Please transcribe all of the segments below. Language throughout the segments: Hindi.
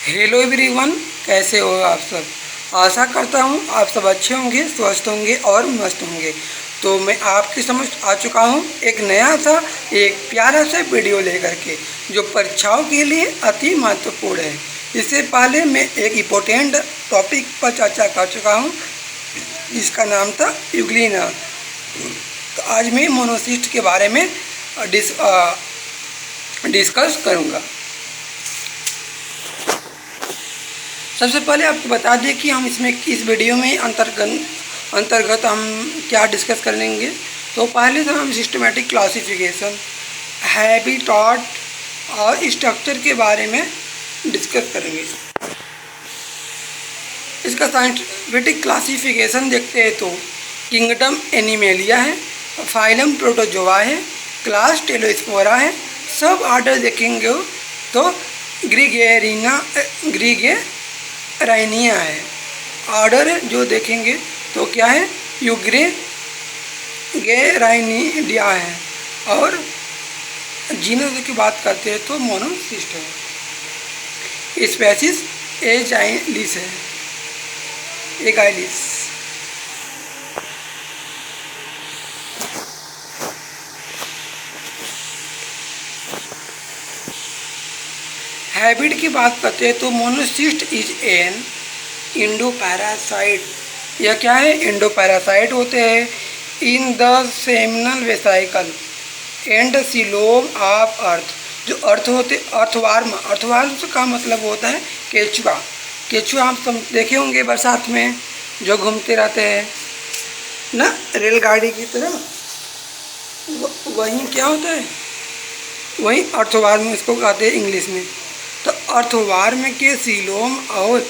हेलो एवरीवन, कैसे हो आप सब। आशा करता हूँ आप सब अच्छे होंगे, स्वस्थ होंगे और मस्त होंगे। तो मैं आपके समझ आ चुका हूँ एक नया सा एक प्यारा सा वीडियो लेकर के, जो परीक्षाओं के लिए अति महत्वपूर्ण है। इससे पहले मैं एक इम्पोर्टेंट टॉपिक पर चर्चा कर चुका हूँ, जिसका नाम था यूग्लिना। तो आज मैं मोनोसिस्ट के बारे में डिस्कस करूँगा। सबसे पहले आपको बता दें कि हम इस वीडियो में अंतर्गत हम क्या डिस्कस कर लेंगे। तो पहले तो हम सिस्टमेटिक क्लासिफिकेशन, हैबिटाट और स्ट्रक्चर के बारे में डिस्कस करेंगे। इसका साइंटिफिक क्लासिफिकेशन देखते हैं तो किंगडम एनिमेलिया है, फाइलम प्रोटोजोआ है, क्लास टेलोस्पोरा है। सब ऑर्डर देखेंगे तो ग्रीगेराइनिया है। ऑर्डर जो देखेंगे तो क्या है, यूग्रेगेराइनिडिया है। और जीनस की बात करते हैं तो मोनोसिस्ट है। स्पेसीज एजाइलिस है, एगाइलिस। हैबिट की बात करते हैं तो मोनोसिस्ट इज एन इंडोपैरासाइट। यह क्या है, इंडोपैरासाइट होते हैं इन the seminal vesicle and coelom of earth. जो अर्थ होते अर्थवार्म का मतलब होता है केचुआ। केचुआ आप सब देखे होंगे बरसात में जो घूमते रहते हैं ना, रेलगाड़ी की तरह। वही क्या होता है, वही अर्थवार्म इसको कहते हैं इंग्लिश में। तो अर्थवार्म के सीलोम और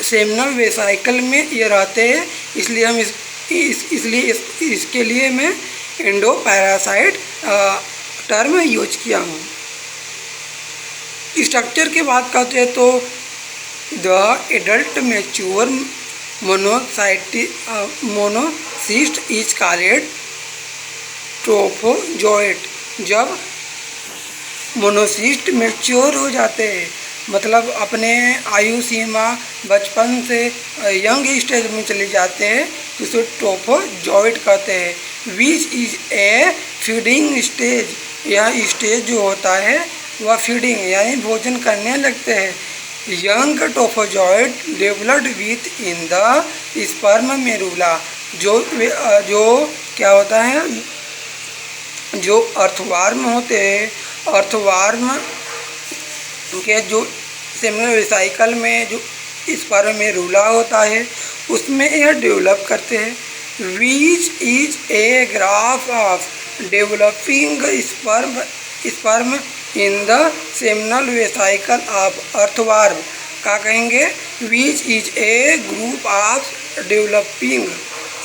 सेमिनल वेसाइकल में ये रहते हैं, इसलिए हम इसके लिए मैं इंडोपैरासाइट टर्म यूज किया हूँ। स्ट्रक्चर की बात करते हैं तो the adult mature monocyst is called trophozoite. जब मोनोसिस्ट मैच्योर हो जाते हैं, मतलब अपने आयु सीमा बचपन से यंग स्टेज में चले जाते हैं, तो उसे ट्रोफोजोइट कहते हैं। Which is A feeding stage. यह स्टेज जो होता है वह फीडिंग यानी भोजन करने लगते हैं। Young trophozoite developed within the sperm morula. जो क्या होता है, जो अर्थवार्म होते हैं, अर्थवार्म के जो सेमिनल वेसाइकल में जो स्पर्म मेरुला होता है, उसमें यह डेवलप करते हैं। Which is a graph of developing sperm in the seminal vesicle of earthworm. क्या कहेंगे, which is a group of developing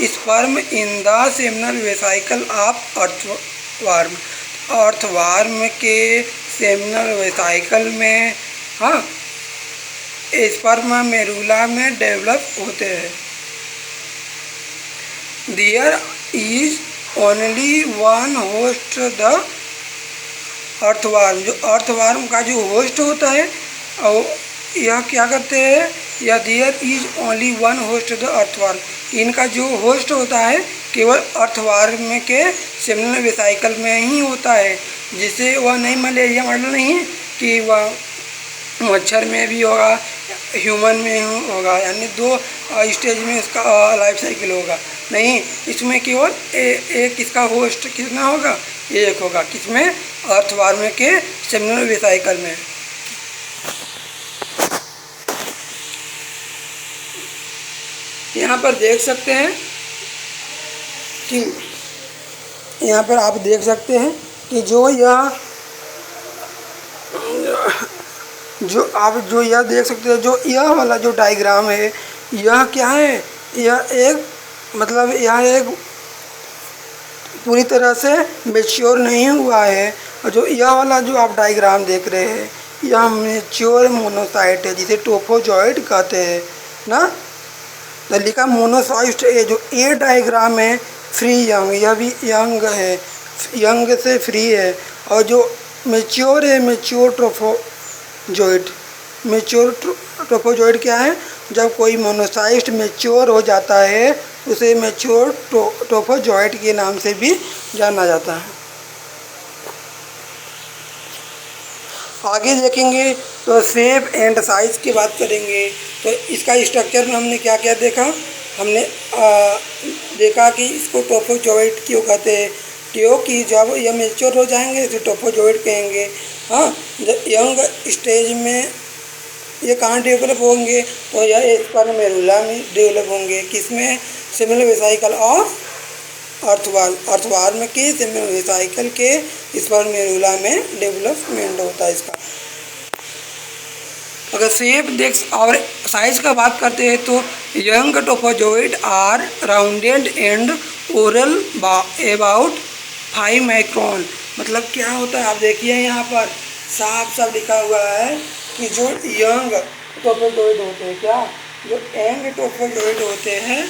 sperm in the seminal vesicle of earthworm. Earthworm के सेमिनल वेसाइकल में स्पर्म मेरुला में डेवलप होते हैं। There is only one host the earthworm. जो अर्थवार्म का जो होस्ट होता है, और यह क्या करते हैं, या there is only one host the earthworm. इनका जो होस्ट होता है केवल अर्थवार्म के सेमिनल वेसाइकल में ही होता है, जिससे वह नहीं मलेरिया मॉडल नहीं कि वह मच्छर में भी होगा, ह्यूमन में होगा, यानी दो स्टेज में इसका लाइफ साइकिल होगा। नहीं, इसमें केवल एक इसका होस्ट कितना होगा, एक होगा। किसमें, अर्थवार्म के सेमिनल वेसाइकल में। यहाँ पर देख सकते हैं कि यहाँ पर आप देख सकते हैं कि जो यह देख सकते हैं, जो यह वाला जो डायग्राम है, यह क्या है, यह एक मतलब यह एक पूरी तरह से मैच्योर नहीं हुआ है। और जो यह वाला जो आप डायग्राम देख रहे हैं, यह मैच्योर मोनोसाइट है, जिसे ट्रोफोजोइट कहते हैं ना। तो लिखा मोनोसाइट है। जो ए डायग्राम है फ्री यंग, यह भी यंग है, यंग से फ्री है। और जो मैच्योर है, मैच्योर ट्रोफोजोइट मेच्योर ट्रोफोजोइड क्या है? जब कोई मोनोसाइट मेच्योर हो जाता है उसे मेच्योर ट्रोफोजोइड के नाम से भी जाना जाता है। आगे देखेंगे तो शेप एंड साइज़ की बात करेंगे। तो इसका स्ट्रक्चर में हमने क्या क्या देखा? हमने देखा कि इसको ट्रोफोजोइड क्यों कहते हैं, क्योंकि जब यह मेच्योर हो जाएंगे तो ट्रोफोजोइड कहेंगे। हाँ, जब यंग स्टेज में ये कहाँ डेवलप होंगे? तो यह स्पर्मेरुला में डेवलप होंगे। किसमें? सेमिनल वेसिकल ऑफ अर्थवार्म के सेमिनल वेसिकल के स्पर्मेरुला में डेवलपमेंट होता है इसका। अगर शेप देख और साइज का बात करते हैं तो young trophozoite are rounded and oral about 5 micron. मतलब क्या होता है? आप देखिए यहाँ पर साफ साफ लिखा हुआ है कि जो यंग ट्रोफोजोइड होते हैं, क्या जो यंग ट्रोफोजोइड होते हैं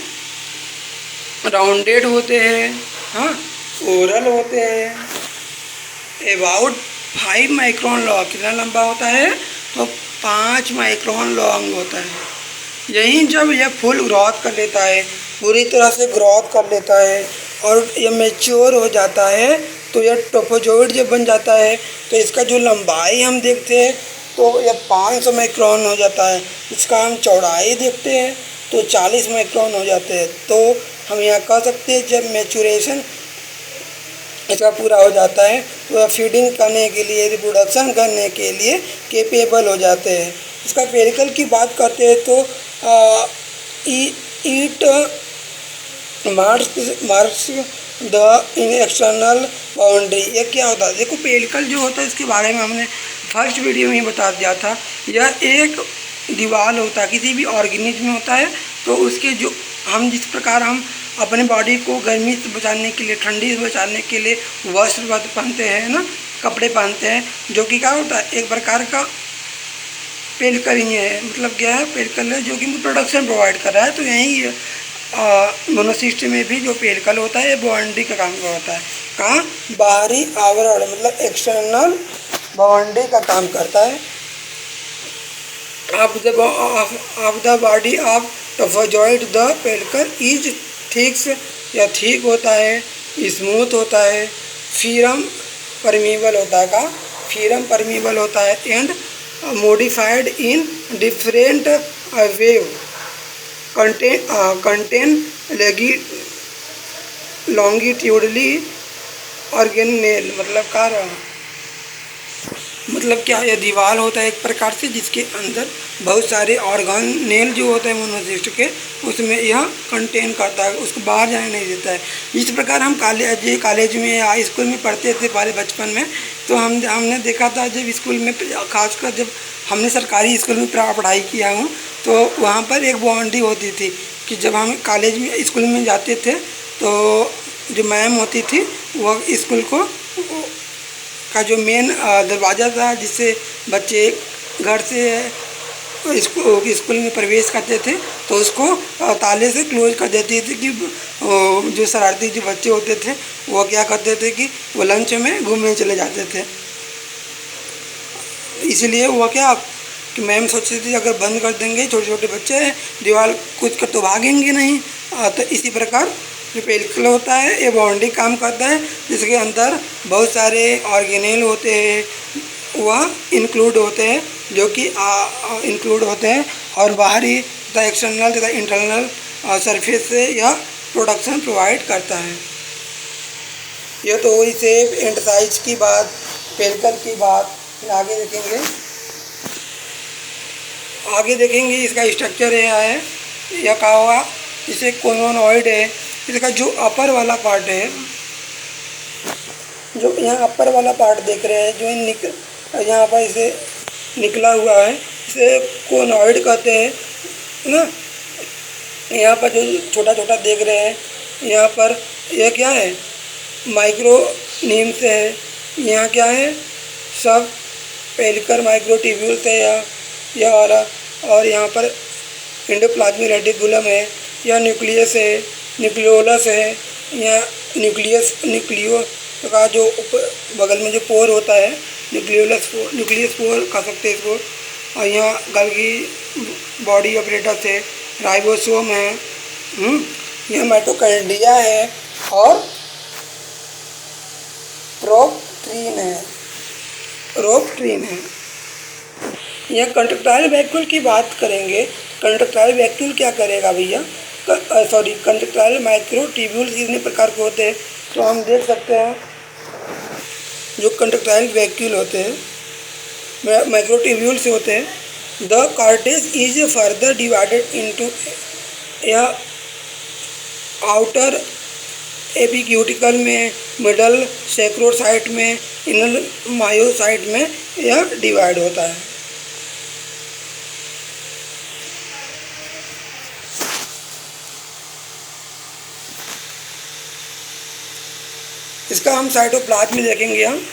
राउंडेड होते हैं, हाँ, ओरल होते हैं, अबाउट 5 माइक्रोन लॉन्ग। कितना लंबा होता है? तो 5 माइक्रोन लॉन्ग होता है। यही जब यह फुल ग्रोथ कर लेता है, पूरी तरह से ग्रोथ कर लेता है और यह मैच्योर हो जाता है तो यह ट्रोफोजोइड जब बन जाता है तो इसका जो लंबाई हम देखते हैं तो यह 500 माइक्रोन हो जाता है। इसका हम चौड़ाई देखते हैं तो 40 माइक्रोन हो जाते हैं। तो हम यहाँ कह सकते हैं जब मैचुरेशन इसका पूरा हो जाता है तो वह फीडिंग करने के लिए, रिप्रोडक्शन करने के लिए कैपेबल हो जाते हैं। इसका पेरिकल की बात करते हैं तो it marks the in external boundary. ये क्या होता है? देखो, पेरिकल जो होता है इसके बारे में हमने फर्स्ट वीडियो में ही बता दिया था। यह एक दीवार होता है, किसी भी ऑर्गेनिज्म में होता है तो उसके जो हम जिस प्रकार हम अपने बॉडी को गर्मी से बचाने के लिए, ठंडी से बचाने के लिए वस्त्र पहनते हैं ना, कपड़े पहनते हैं, जो कि क्या होता है? एक प्रकार का पेरिकल ही है। मतलब क्या है? पेरिकल है जो कि प्रोडक्शन प्रोवाइड कर रहा है। तो यही मोनोसिस्ट में भी जो पेरिकल होता है बाउंड्री का काम होता है। कहाँ? बाहरी आवरण, मतलब एक्सटर्नल बाउंड्री का काम करता है। Of the body of trophozoite the pellicle is thick, या ठीक होता है, स्मूथ होता है, फिरम परमीबल होता है। का फिरम परमीबल होता है and modified in different wave contain longitudinally organelle. मतलब क्या? यह दीवार होता है एक प्रकार से जिसके अंदर बहुत सारे ऑर्गेनेल जो होते हैं मोनोसिस्ट के, उसमें यह कंटेन करता है, उसको बाहर जाने नहीं देता है। इस प्रकार हम कॉलेज में या स्कूल में पढ़ते थे पहले बचपन में, तो हमने देखा था जब स्कूल में, खासकर जब हमने सरकारी स्कूल में पढ़ाई किया हूँ तो वहाँ पर एक बाउंड्री होती थी कि जब हम कॉलेज में स्कूल में जाते थे तो जो मैम होती थी वह स्कूल को का जो मेन दरवाज़ा था जिससे बच्चे घर से स्कूल में प्रवेश करते थे तो उसको ताले से क्लोज कर देती थी कि जो शरारती जो बच्चे होते थे वो क्या करते थे कि वो लंच में घूमने चले जाते थे। इसलिए वो क्या कि मैम सोचती थी अगर बंद कर देंगे, छोटे छोटे बच्चे दीवार कूद कर तो भागेंगे नहीं। तो इसी प्रकार जो पेरिकल होता है ये बाउंड्री काम करता है जिसके अंदर बहुत सारे ऑर्गेनेल होते हैं, वह इंक्लूड होते हैं, जो कि इंक्लूड होते हैं और बाहरी तथा एक्सटर्नल तथा इंटरनल सरफेस से यह प्रोडक्शन प्रोवाइड करता है। यह तो हुई शेप एंड साइज की बात, पेरिकल की बात। फिर आगे देखेंगे इसका स्ट्रक्चर है, यह कहा हुआ इसे कोनोनॉइड है। इसका जो अपर वाला पार्ट है, जो यहाँ अपर वाला पार्ट देख रहे हैं, जो यहाँ पर इसे निकला हुआ है, इसे कोनॉइड कहते हैं ना। यहाँ पर जो छोटा छोटा देख रहे हैं, यहाँ पर यह क्या है? माइक्रो नीम्स है। यहाँ क्या है? सब पेरिकल माइक्रोट्यूब्यूल्स है यह वाला। और यहाँ पर एंडोप्लाज्मिक रेटिकुलम है, यह न्यूक्लियस है, न्यूक्लियोलस है। यहाँ न्यूक्लियो का जो बगल में जो पोर होता है, न्यूक्लियस पोर कह सकते हैं इसको। और यहाँ गल्गी बॉडी ऑपरेटस है, राइबोसोम है, यह माइटोकॉन्ड्रिया है और रोपट्रीन है। यह कंट्रैक्टाइल वैक्यूल की बात करेंगे। कंट्रैक्टाइल वैक्यूल क्या करेगा भैया, कंट्रैक्टाइल माइक्रोट्यूब्यूल्स कितने प्रकार के होते हैं, तो हम देख सकते हैं जो कंट्रैक्टाइल वैक्यूल होते हैं माइक्रोट्यूब्यूल्स होते हैं। The cortex is further divided into यह आउटर एपिक्यूटिकल में, मिडल सैक्रोसाइट में, इनर मायोसाइट में यह डिवाइड होता है। इसका हम साइटोप्लाज्म में देखेंगे। हम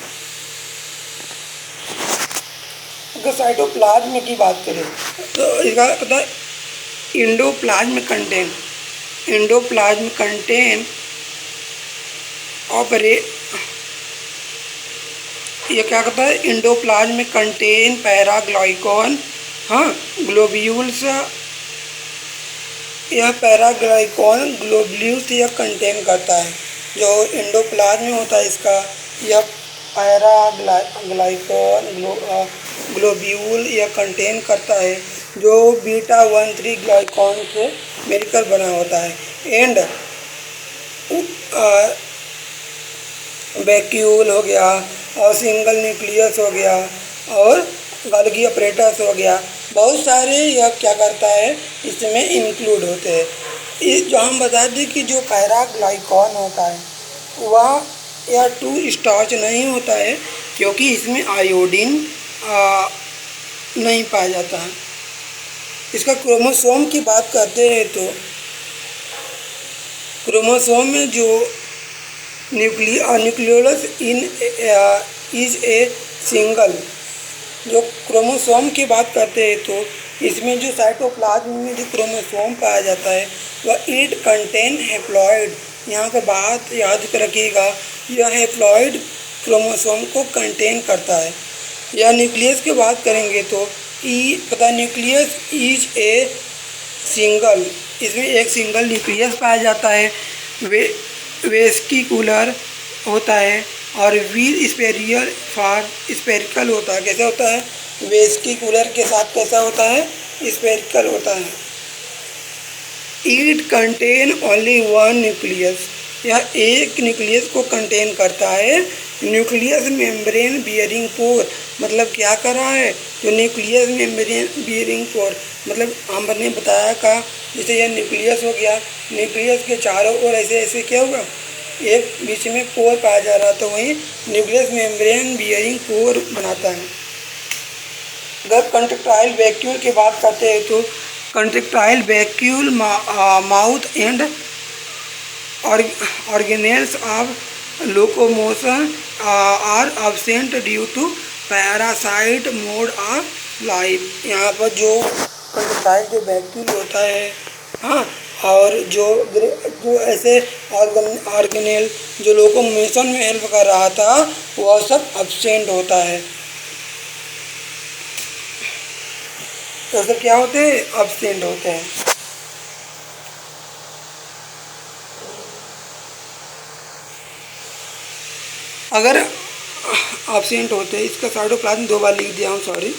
अगर साइटोप्लाज्म की बात करें तो इसका पता है एंडोप्लाज्म कंटेन ये क्या कहता है, एंडोप्लाज्म में कंटेन पैराग्लाइकॉन ग्लोब्यूल्स। यह पैराग्लाइकॉन ग्लोब्यूल्स यह कंटेन करता है। जो एंडोप्लाज्म में होता है इसका यह पैराग्लाइकॉन ग्लोब्यूल यह कंटेन करता है, जो बीटा-1,3 ग्लाइकॉन से मिलकर बना होता है। एंड वैक्यूल हो गया और सिंगल न्यूक्लियस हो गया और गल्गी ऑपरेटस हो गया, बहुत सारे यह क्या करता है इसमें इंक्लूड होते हैं। इस जो हम बता दें कि जो पैराग्लाइकॉन होता है वह यह 2 स्टार्च नहीं होता है, क्योंकि इसमें आयोडीन नहीं पाया जाता है। इसका क्रोमोसोम की बात करते हैं तो क्रोमोसोम में जो न्यूक्लियोलस इज ए सिंगल, जो क्रोमोसोम की बात करते हैं तो इसमें जो साइटोप्लाज्म में जो क्रोमोसोम पाया जाता है वह इट कंटेन हैप्लॉइड। यहाँ पर बात याद रखिएगा, यह हैप्लॉइड क्रोमोसोम को कंटेन करता है। या न्यूक्लियस की बात करेंगे तो न्यूक्लियस इज ए सिंगल, इसमें एक सिंगल न्यूक्लियस पाया जाता है। वेस्किकुलर होता है और विद स्पेरिकल होता है। कैसा होता है, वेस्किकुलर के साथ कैसा होता है, स्पेरिकल होता है। इट कंटेन ओनली 1 न्यूक्लियस, यह एक न्यूक्लियस को कंटेन करता है। न्यूक्लियस मेम्ब्रेन बियरिंग पोर, मतलब क्या कर रहा है, जो न्यूक्लियस मेम्ब्रेन बियरिंग पोर मतलब हमने बताया का, जैसे यह न्यूक्लियस हो गया, न्यूक्लियस के चारों ओर ऐसे ऐसे क्या होगा, एक बीच में पोर पाया जा रहा, तो वही न्यूक्लियस मेम्ब्रेन बियरिंग पोर बनाता है। अगर कंट्रैक्टाइल वैक्यूल की बात करते हैं तो contractile vacuole mouth and organelles of locomotion are absent due to parasite mode of life. यहाँ पर जो कंट्रैक्टाइल जो वैक्यूल होता है और जो ऐसे ऑर्गेनेल जो लोकोमोशन में हेल्प कर रहा था वह सब एब्सेंट होता है। तो सब क्या होते हैं, एब्सेंट होते हैं। अगर एब्सेंट होते हैं, इसका साइटोप्लाज्म 2 बार लिख दिया हूँ, सॉरी।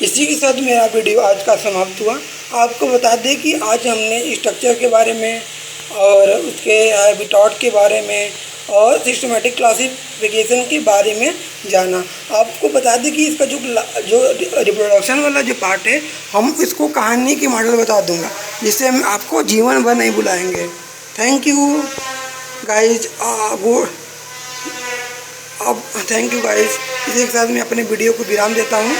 इसी के साथ मेरा वीडियो आज का समाप्त हुआ। आपको बता दें कि आज हमने स्ट्रक्चर के बारे में और उसके हैबिटाट के बारे में और सिस्टमेटिक क्लासिफिकेशन के बारे में जाना। आपको बता दें कि इसका जो रिप्रोडक्शन वाला जो पार्ट है, हम इसको कहानी की मॉडल बता दूंगा, जिससे हम आपको जीवन भर नहीं बुलाएंगे। Thank you guys. Thank you guys. इसी के साथ मैं अपने वीडियो को विराम देता हूँ।